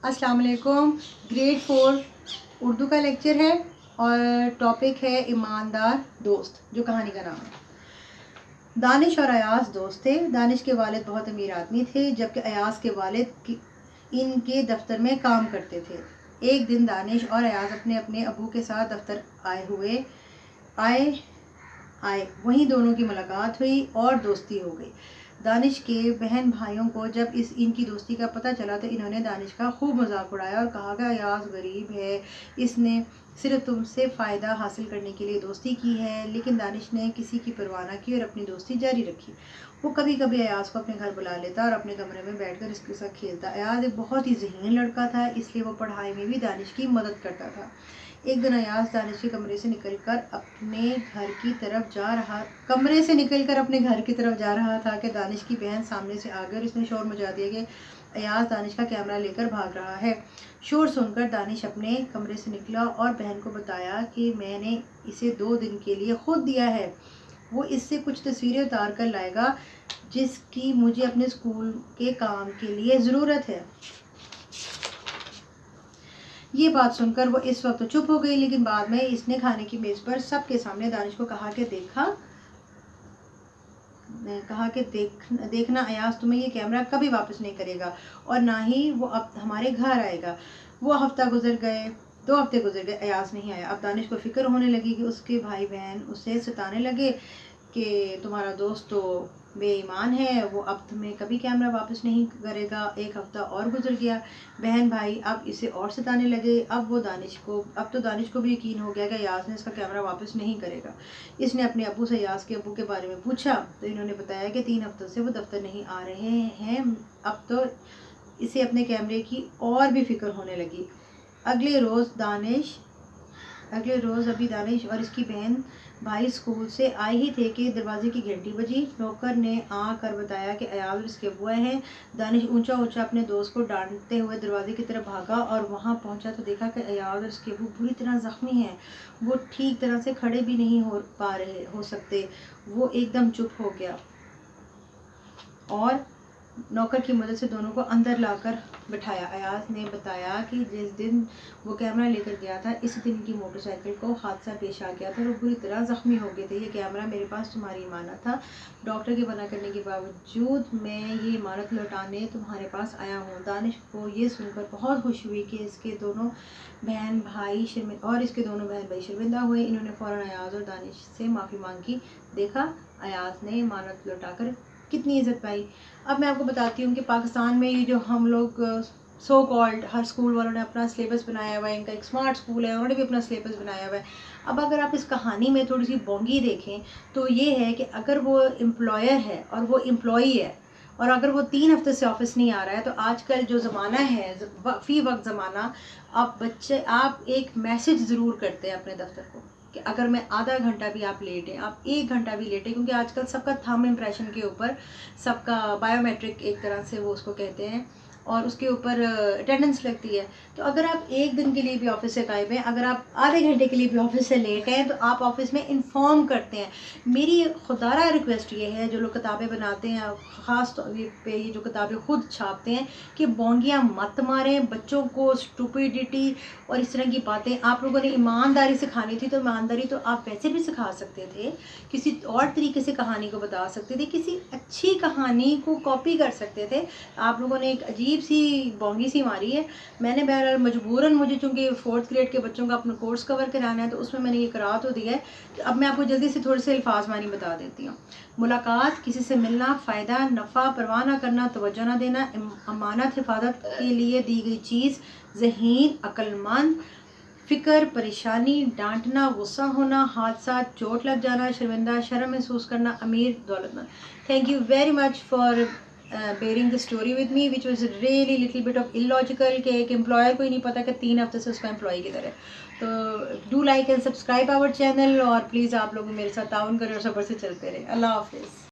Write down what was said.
अस्सलाम वालेकुम। ग्रेड 4 उर्दू का लेक्चर है और टॉपिक है ईमानदार दोस्त, जो कहानी का नाम है। दानिश और अयाज दोस्त थे। दानिश के वालिद बहुत अमीर आदमी थे, जबकि अयाज के वालिद इनके दफ्तर में काम करते थे। एक दिन दानिश और अयाज अपने अपने अबू के साथ दफ्तर आए वहीं दोनों की मुलाकात हुई और दोस्ती हो गई। दानिश के बहन भाइयों को जब इनकी दोस्ती का पता चला तो इन्होंने दानिश का खूब मजाक उड़ाया और कहा कि अयाज गरीब है, इसने सिर्फ तुमसे फ़ायदा हासिल करने के लिए दोस्ती की है। लेकिन दानिश ने किसी की परवाह न की और अपनी दोस्ती जारी रखी। वो कभी कभी अयाज को अपने घर बुला लेता और अपने कमरे में बैठकर इसके साथ खेलता। अयाज एक बहुत ही ज़हीन लड़का था, इसलिए वो पढ़ाई में भी दानिश की मदद करता था। एक दिन अयाज दानिश के कमरे से निकलकर अपने घर की तरफ जा रहा था कि दानिश की बहन सामने से आ गई और इसने शोर मचा दिया कि अयाज दानिश का कैमरा लेकर भाग रहा है। शोर सुनकर दानिश अपने कमरे से निकला और बहन को बताया कि मैंने इसे 2 दिन के लिए खुद दिया है, वो इससे कुछ तस्वीरें उतार कर लाएगा जिसकी मुझे अपने स्कूल के काम के लिए ज़रूरत है। ये बात सुनकर वो इस वक्त तो चुप हो गई, लेकिन बाद में इसने खाने की मेज़ पर सबके सामने दानिश को कहा कि देखना अयाज तुम्हें ये कैमरा कभी वापस नहीं करेगा और ना ही वो अब हमारे घर आएगा। वो हफ्ता गुजर गए, 2 हफ्ते गुजर गए, अयाज नहीं आया। अब दानिश को फिक्र होने लगी कि उसके भाई बहन उसे सताने लगे कि तुम्हारा दोस्त तो बेईमान है, वो अब तुम्हें कभी कैमरा वापस नहीं करेगा। 1 हफ्ता और गुजर गया, बहन भाई अब इसे और सताने लगे। अब तो दानिश को भी यकीन हो गया कि अयाज ने इसका कैमरा वापस नहीं करेगा। इसने अपने अब्बू से अयाज के अब्बू के बारे में पूछा तो इन्होंने बताया कि 3 हफ्तों से वो दफ्तर नहीं आ रहे हैं। अब तो इसे अपने कैमरे की और भी फिक्र होने लगी। अगले रोज़ अभी दानिश और इसकी बहन भाई स्कूल से आए ही थे कि दरवाजे की घंटी बजी। नौकर ने आकर बताया कि अयाज और इसके अब्बू हैं। दानिश ऊंचा अपने दोस्त को डांटते हुए दरवाजे की तरफ भागा और वहां पहुंचा तो देखा कि अयाज और इसके अब्बू बुरी तरह ज़ख्मी हैं। वो ठीक तरह से खड़े भी नहीं हो सकते। वो एकदम चुप हो गया और नौकर की मदद से दोनों को अंदर लाकर बिठाया। अयाज ने बताया कि जिस दिन वो कैमरा लेकर गया था, इस दिन की मोटरसाइकिल को हादसा पेश आ गया था और वो बुरी तरह ज़ख्मी हो गए थे। ये कैमरा मेरे पास तुम्हारी इमानत था, डॉक्टर के मना करने के बावजूद मैं ये इमानत लौटाने तुम्हारे पास आया हूँ। दानिश को ये सुनकर बहुत खुशी हुई कि इसके दोनों बहन भाई शर्मिंदा हुए। इन्होंने फ़ौरन अयाज और दानिश से माफ़ी मांगी। देखा, अयाज ने इमानत लौटाकर कितनी इज्जत पाई। अब मैं आपको बताती हूँ कि पाकिस्तान में ये जो हम लोग सो कॉल्ड हर स्कूल वालों ने अपना सिलेबस बनाया हुआ है, इनका एक स्मार्ट स्कूल है, उन्होंने भी अपना सिलेबस बनाया हुआ है। अब अगर आप इस कहानी में थोड़ी सी बोंगी देखें तो ये है कि अगर वो एम्प्लॉयर है और वो एम्प्लॉई है और अगर वो 3 हफ्ते से ऑफिस नहीं आ रहा है तो आजकल जो ज़माना है, फ़ी वक्त ज़माना, आप एक मैसेज ज़रूर करते हैं अपने दफ्तर को कि अगर मैं आधा घंटा भी आप लेट हैं, आप 1 घंटा भी लेट हैं, क्योंकि आजकल सबका थंब इम्प्रेशन के ऊपर सबका बायोमेट्रिक एक तरह से वो उसको कहते हैं और उसके ऊपर अटेंडेंस लगती है। तो अगर आप 1 दिन के लिए भी ऑफिस से गायब हैं, अगर आप आधे घंटे के लिए भी ऑफिस से लेट हैं, तो आप ऑफिस में इन्फॉर्म करते हैं। मेरी खुदारा रिक्वेस्ट ये है, जो लोग किताबें बनाते हैं, ख़ास तौर पे ये जो किताबें खुद छापते हैं, कि बोंगियाँ मत मारें बच्चों को। स्टूपिडिटी और इस तरह की बातें आप लोगों ने ईमानदारी सिखानी थी, तो ईमानदारी तो आप वैसे भी सिखा सकते थे, किसी और तरीके से कहानी को बता सकते थे, किसी अच्छी कहानी को कॉपी कर सकते थे। आप लोगों ने एक अजीब सी बोंगी सी मारी है। मैंने बहरहाल मजबूरन, मुझे चूँकि 4th ग्रेड के बच्चों का अपना कोर्स कवर कराना है, तो उसमें मैंने ये करा तो दिया है। तो अब मैं आपको जल्दी से थोड़े से अल्फाज मानी बता देती हूँ। मुलाकात, किसी से मिलना, फ़ायदा, नफ़ा, परवाह ना करना, तवज्जो ना देना, अमानत, हिफाजत के लिए दी गई चीज़, ज़हीन, अक्लमंद, फ़िक्र, परेशानी, डांटना, गुस्सा होना, हादसा, चोट लग जाना, शर्मिंदा, शर्म महसूस करना, अमीर, दौलतमंद। Thank you very much for bearing the story with me, which was really little bit of illogical कि एक एम्प्लॉयर को ही नहीं पता कि 3 हफ्ते से उसका एम्प्लॉय किधर है। तो do like and subscribe our channel और प्लीज़ आप लोग मेरे साथ ताउन करें और सब्र से चलते रहें। अल्लाह हाफिज़।